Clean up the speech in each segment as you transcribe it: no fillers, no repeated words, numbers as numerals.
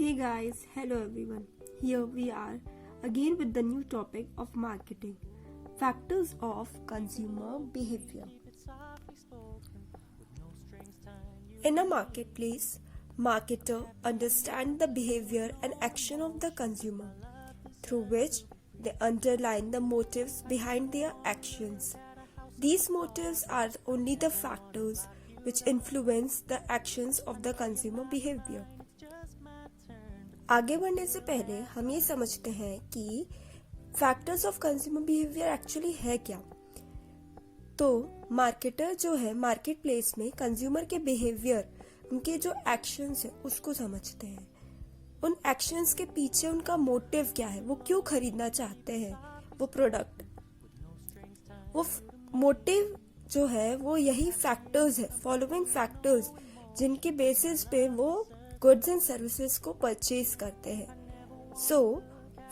Hey guys, hello everyone. Here we are again with the new topic of marketing, factors of consumer behavior. In a marketplace, marketer understand the behavior and action of the consumer, through which they underline the motives behind their actions. These motives are only the factors which influence the actions of the consumer behavior. आगे बढ़ने से पहले हम ये समझते हैं कि factors of consumer behaviour actually है क्या। तो मार्केटर जो है मार्केट प्लेस में कंज्यूमर के बिहेवियर, उनके जो एक्शंस है उसको समझते हैं। उन एक्शंस के पीछे उनका मोटिव क्या है, वो क्यों खरीदना चाहते हैं वो प्रोडक्ट। वो मोटिव जो है वो यही फैक्टर्स है, फॉलोइंग फैक्टर्स, जिनके बेसिस पे वो गुड्स एंड सर्विसेज को परचेज करते हैं। So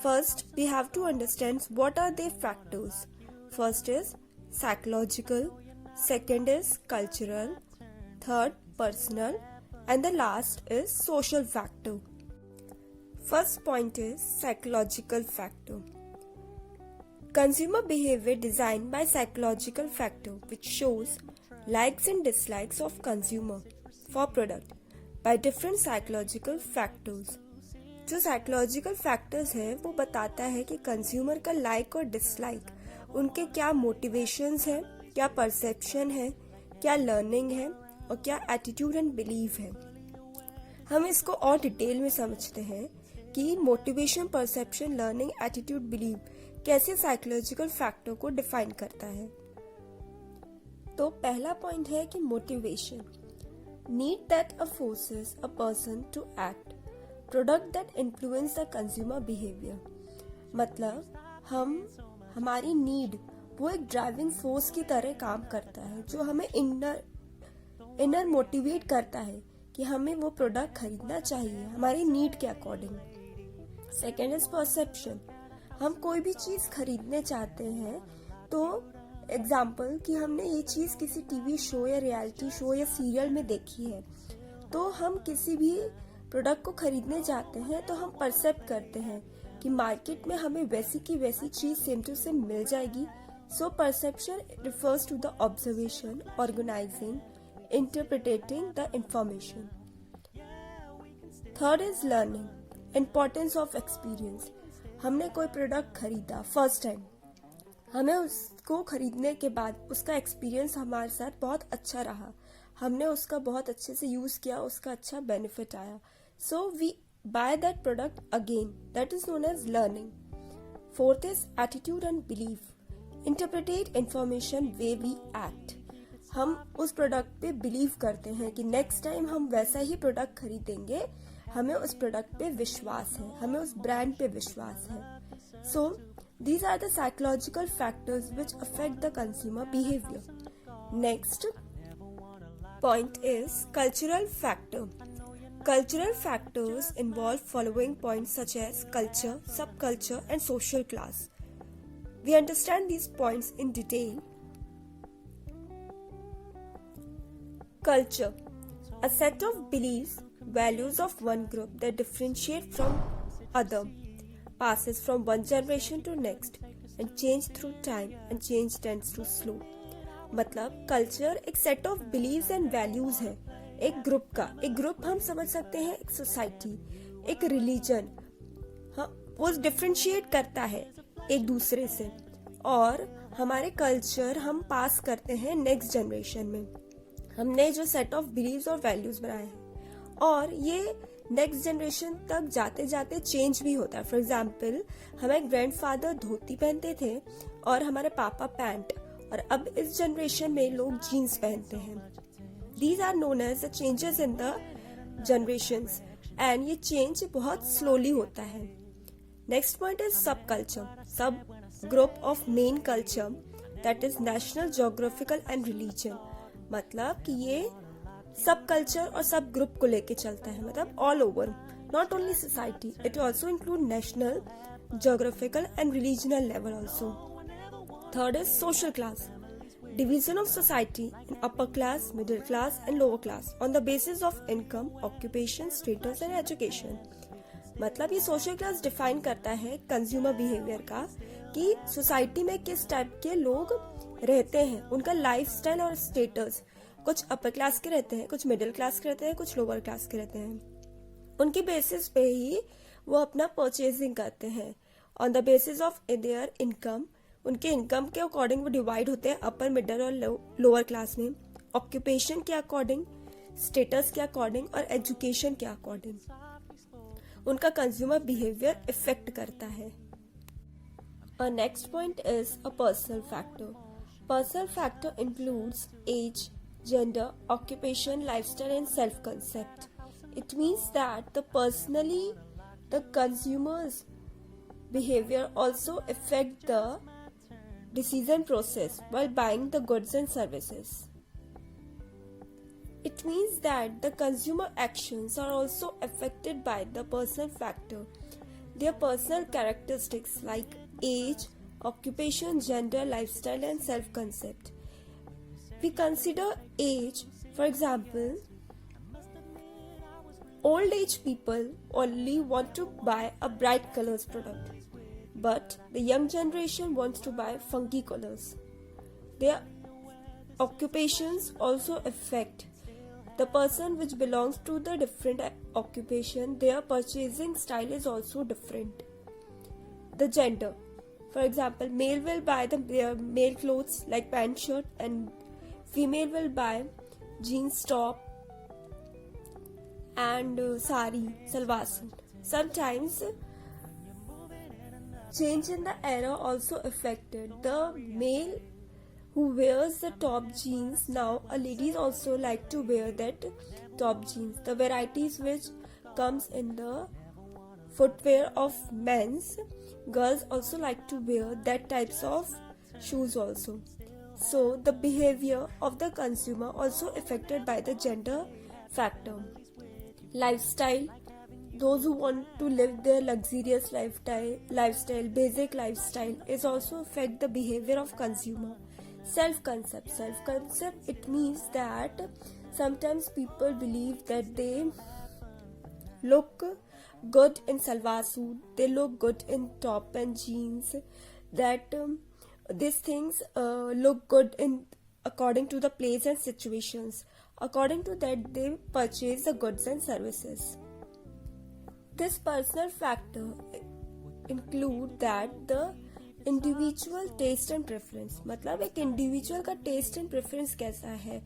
first we have to understand what are the factors. First is psychological, second is cultural, third personal, and the last is social factor. First point is psychological factor. Consumer behavior designed by psychological factor which shows likes and dislikes of consumer for product by different psychological factors. जो psychological factors है वो बताता है कि consumer का like और dislike, उनके क्या मोटिवेशंस है, क्या परसेप्शन है, क्या लर्निंग है और क्या एटीट्यूड एंड बिलीव है। हम इसको और डिटेल में समझते हैं कि motivation, perception, learning, attitude, believe कैसे साइकोलॉजिकल फैक्टर को डिफाइन करता है। तो पहला पॉइंट है कि motivation, need that forces a person to act, product that influence the consumer behaviour. मतलब हमारी नीड वो एक ड्राइविंग फोर्स की तरह काम करता है जो हमें इनर मोटिवेट करता है कि हमें वो प्रोडक्ट खरीदना चाहिए हमारी नीड के अकॉर्डिंग। सेकेंड इज परसेप्शन, हम कोई भी चीज खरीदने चाहते हैं तो एग्जाम्पल कि हमने ये चीज किसी टीवी शो या रियलिटी शो या सीरियल में देखी है, तो हम किसी भी प्रोडक्ट को खरीदने चाहते हैं तो हम परसेप्ट करते हैं कि मार्केट में हमें वैसी की वैसी चीज सेम टू सेम मिल जाएगी। So perception refers to the observation, organising, interpreting the information. Third is learning, importance of experience. हमने कोई प्रोडक्ट खरीदा फर्स्ट टाइम, हमें उसको खरीदने के बाद उसका एक्सपीरियंस हमारे साथ बहुत अच्छा रहा, हमने उसका बहुत अच्छे से यूज किया, उसका अच्छा बेनिफिट आया, so we buy that product again, that is known as learning. Fourth is attitude and belief, interpret information way we act. हम उस प्रोडक्ट पे बिलीव करते हैं कि नेक्स्ट टाइम हम वैसा ही प्रोडक्ट खरीदेंगे, हमें उस प्रोडक्ट पे विश्वास है, हमें उस ब्रांड पे विश्वास है। सो these are the psychological factors which affect the consumer behavior. Next point is cultural factor. Cultural factors involve following points such as culture, subculture and social class. We understand these points in detail. Culture, a set of beliefs, values of one group that differentiate from other, passes from one generation to next and change through time and change tends to slow. मतलब culture एक set of beliefs and values है एक group का। एक group हम समझ सकते हैं एक सोसाइटी, एक रिलीजन, हाँ, वो डिफरेंशिएट करता है एक दूसरे से, और हमारे कल्चर हम पास करते हैं नेक्स्ट जनरेशन में। हमने जो सेट ऑफ बिलीव्स और वैल्यूज बनाए हैं और ये नेक्स्ट जनरेशन तक जाते जाते चेंज भी होता है। फॉर एग्जाम्पल हमारे ग्रैंडफादर धोती पहनते थे और हमारे पापा पैंट, और अब इस जनरेशन में लोग जीन्स पहनते हैं। These are known as the changes in the generations, and ये चेंज बहुत स्लोली होता है। Next point is subculture, subgroup of main culture that is national, geographical and religion. मतलब कि ये सब कल्चर और सब ग्रुप को लेके चलता है, मतलब all over, not only society, it also include national, geographical and religional level also. Third is social class, division of society in upper class, middle class and lower class on the basis of income, occupation, status and education. मतलब ये social class define करता है consumer behaviour का कि society में किस type के लोग रहते हैं, उनका लाइफस्टाइल और स्टेटस। कुछ अपर क्लास के रहते हैं, कुछ मिडिल क्लास के रहते हैं, कुछ लोअर क्लास के रहते हैं। उनकी बेसिस पे ही वो अपना परचेजिंग करते हैं। On the basis of their income, उनके इनकम के अकॉर्डिंग वो डिवाइड होते हैं अपर, मिडिल और लोअर क्लास में। ऑक्यूपेशन के अकॉर्डिंग, स्टेटस के अकॉर्डिंग और एजुकेशन के अकॉर्डिंग उनका कंज्यूमर बिहेवियर इफेक्ट करता है। Our next point is a personal factor. Personal factor includes age, gender, occupation, lifestyle, and self-concept. It means that the consumer's behavior also affect the decision process while buying the goods and services. It means that the consumer actions are also affected by the personal factor. Their personal characteristics like age, occupation, gender, lifestyle, and self-concept. We consider age, for example, old age people only want to buy a bright colors product, but the young generation wants to buy funky colors. Their occupations also affect the person which belongs to the different occupation. Their purchasing style is also different. The gender, for example, male will buy their male clothes like pant shirt, and female will buy jeans top and sari, salwar suit. Sometimes change in the era also affected the male who wears the top jeans. Now ladies also like to wear that top jeans. The varieties which comes in the footwear of men's, girls also like to wear that types of shoes also. So the behavior of the consumer also affected by the gender factor. Lifestyle, those who want to live their luxurious lifestyle, basic lifestyle, is also affect the behavior of consumer. Self-concept, it means that sometimes people believe that they look good in salwar suit, they look good in top and jeans, that these things look good in according to the place and situations. According to that, they purchase the goods and services. This personal factor include that the individual taste and preference, मतलब एक individual का test and preference कैसा है,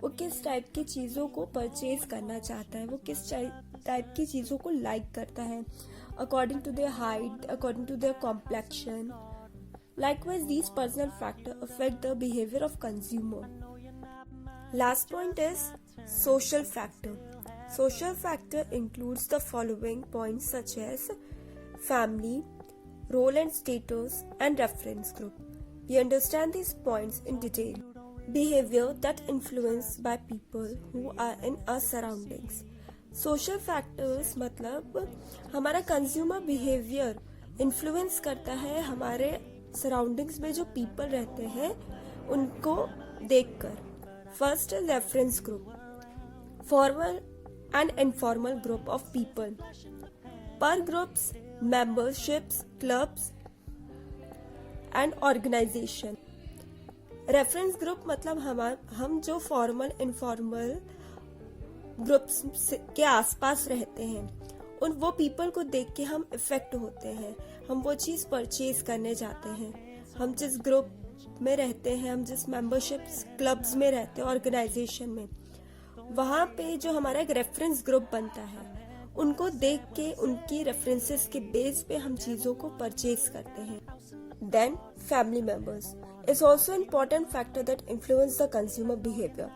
वो किस type की चीज़ों को परचेज करना चाहता है, वो किस टाइप की चीज़ों को लाइक करता है, according to their height, according to their complexion. Likewise these personal factor affect the behaviour of consumer. Last point is social factor. Social factor includes the following points such as family, role and status, and reference group. We understand these points in detail. Behavior that influenced by people who are in our surroundings. Social factors मतलब हमारा consumer behavior influence करता है हमारे surroundings में जो people रहते हैं उनको देखकर. First is reference group. Formal and informal group of people. Per groups, memberships, clubs and organization. Reference group मतलब हम जो फॉर्मल इनफॉर्मल ग्रुप्स के आसपास रहते हैं, उन वो पीपल को देख के हम इफेक्ट होते हैं, हम वो चीज़ परचेज करने जाते हैं. हम जिस ग्रुप में रहते हैं, हम जिस मेंबरशिप्स क्लब्स में रहते हैं, ऑर्गेनाइजेशन में, वहाँ पे जो हमारा एक रेफरेंस ग्रुप बनता है, उनको देख के उनकी रेफरेंसेस के बेस पे हम चीज़ों को परचेज करते हैं. Then family members is also important factor that influence the consumer behaviour.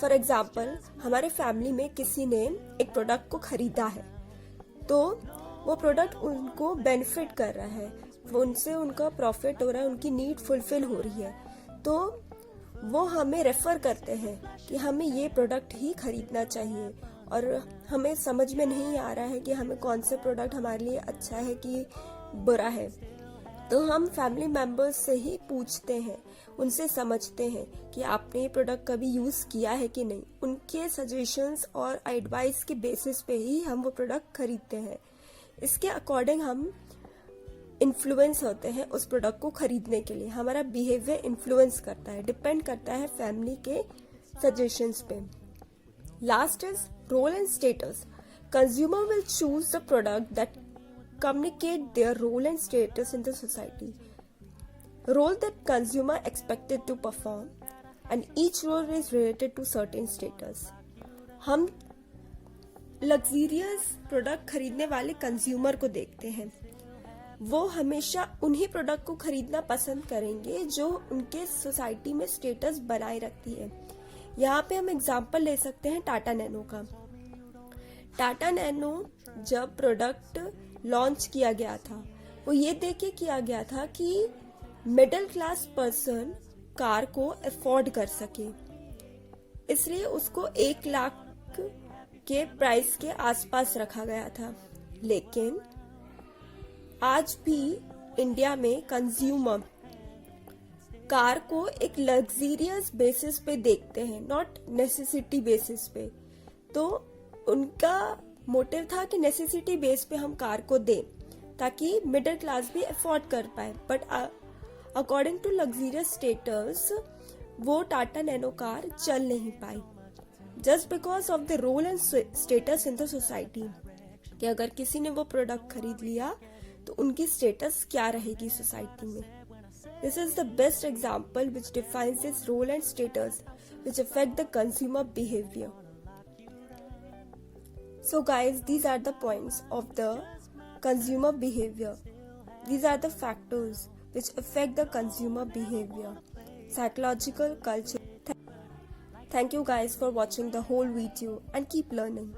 For example, हमारे फैमिली में किसी ने एक प्रोडक्ट को खरीदा है, तो वो प्रोडक्ट उनको बेनिफिट कर रहा है, उनसे उनका प्रॉफिट हो रहा है, उनकी नीड फुलफिल हो रही है, तो वो हमें रेफर करते हैं कि हमें ये प्रोडक्ट ही खरीदना चाहिए. और हमें समझ में नहीं आ रहा है कि हमें कौन से प्रोडक्ट हमारे लिए अच्छा है कि बुरा है, तो हम फैमिली मेंबर्स से ही पूछते हैं, उनसे समझते हैं कि आपने ये प्रोडक्ट कभी यूज़ किया है कि नहीं. उनके सजेशंस और एडवाइस के बेसिस पे ही हम वो प्रोडक्ट खरीदते हैं. इसके अकॉर्डिंग हम इन्फ्लुएंस होते हैं उस प्रोडक्ट को खरीदने के लिए। हमारा बिहेवियर इन्फ्लुएंस करता है, डिपेंड करता है फैमिली के सजेशंस पे। Last is role and status. Consumer will choose the product that communicate their role and status in the society. Role that consumer expected to perform, and each role is related to certain status. हम luxurious product खरीदने वाले consumer को देखते हैं। वो हमेशा उन्हीं product को खरीदना पसंद करेंगे जो उनके सोसाइटी में स्टेटस बनाए रखती है। यहाँ पे हम एग्जांपल ले सकते हैं टाटा नैनो का। टाटा नैनो जब प्रोडक्ट लॉन्च किया गया था, वो ये देख के किया गया था कि मिडिल क्लास पर्सन कार को अफोर्ड कर सके, इसलिए उसको 1 लाख के प्राइस के आसपास रखा गया था। लेकिन आज भी इंडिया में कंज्यूमर कार को एक लग्जरियस बेसिस पे देखते हैं, नॉट नेसेसिटी बेसिस पे। तो उनका मोटिव था कि नेसेसिटी बेस पे हम कार को दें ताकि मिडिल क्लास भी अफोर्ड कर पाए। But according to luxurious status वो टाटा नैनो कार चल नहीं पाई, just because of the role and status in the society, कि अगर किसी ने वो प्रोडक्ट खरीद लिया तो उनकी स्टेटस क्या रहेगी सोसाइटी में। This is the best example which defines this role and status which affect the consumer behaviour. So guys, these are the points of the consumer behavior. These are the factors which affect the consumer behavior, psychological, culture. Thank you guys for watching the whole video and keep learning.